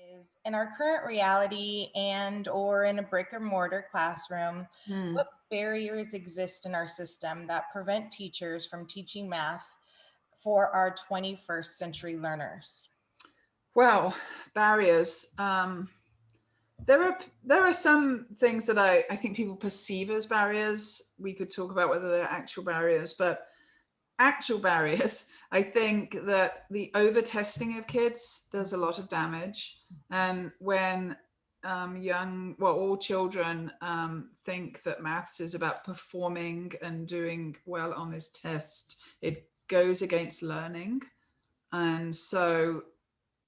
is in our current reality and or in a brick or mortar classroom, Hmm. what barriers exist in our system that prevent teachers from teaching math for our 21st century learners? Well, barriers. There are some things that I think people perceive as barriers. We could talk about whether they're actual barriers, but actual barriers, I think that the over testing of kids does a lot of damage. And when all children think that maths is about performing and doing well on this test, it goes against learning. And so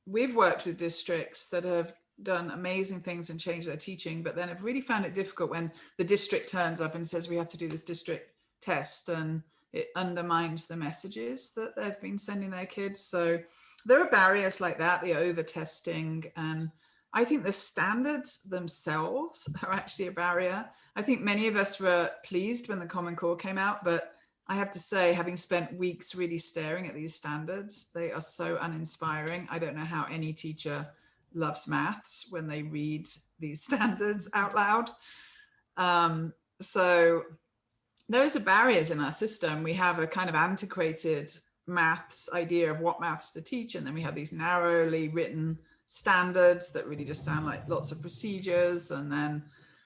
we've worked with districts that have done amazing things and changed their teaching, but then have really found it difficult when the district turns up and says we have to do this district test, and it undermines the messages that they've been sending their kids. So there are barriers like that, the over testing, and I think the standards themselves are actually a barrier. I think many of us were pleased when the Common Core came out, but I have to say, having spent weeks really staring at these standards, they are so uninspiring. I don't know how any teacher loves maths when they read these standards out loud. So those are barriers in our system. We have a kind of antiquated maths idea of what maths to teach, and then we have these narrowly written standards that really just sound like lots of procedures, and then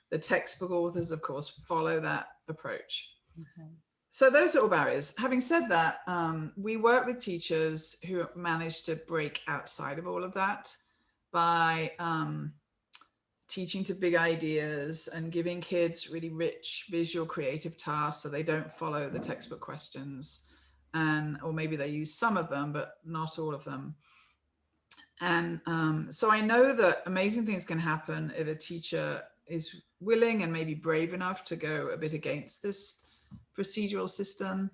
the textbook authors, of course, follow that approach. So those are all barriers. Having said that, we work with teachers who manage to break outside of all of that by teaching to big ideas and giving kids really rich visual creative tasks so they don't follow the textbook questions, and or maybe they use some of them but not all of them. And so I know that amazing things can happen if a teacher is willing and maybe brave enough to go a bit against this procedural system.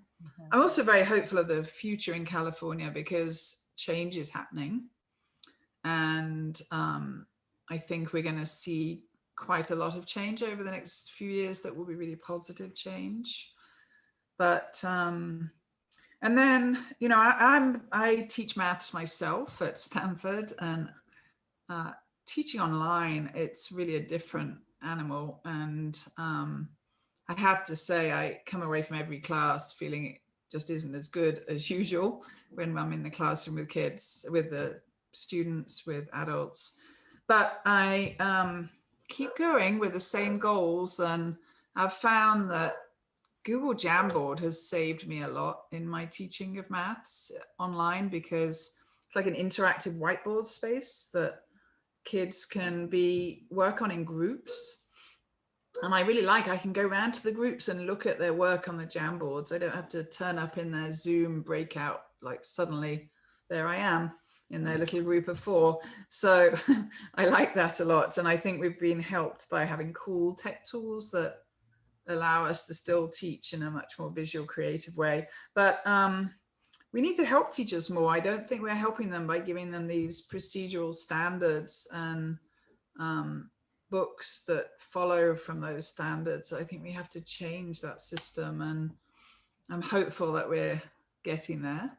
I'm also very hopeful of the future in California because change is happening. And I think we're going to see quite a lot of change over the next few years that will be really positive change. But and then, you know, I teach maths myself at Stanford, and teaching online, it's really a different animal. And I have to say, I come away from every class feeling it just isn't as good as usual when I'm in the classroom with kids, with the students, with adults. But I keep going with the same goals, and I've found that Google Jamboard has saved me a lot in my teaching of maths online, because it's like an interactive whiteboard space that kids can work on in groups. And I really I can go around to the groups and look at their work on the Jamboards. I don't have to turn up in their Zoom breakout, like suddenly there I am in their little group of 4. So I like that a lot. And I think we've been helped by having cool tech tools that allow us to still teach in a much more visual, creative way. But we need to help teachers more. I don't think we're helping them by giving them these procedural standards and books that follow from those standards. I think we have to change that system, and I'm hopeful that we're getting there.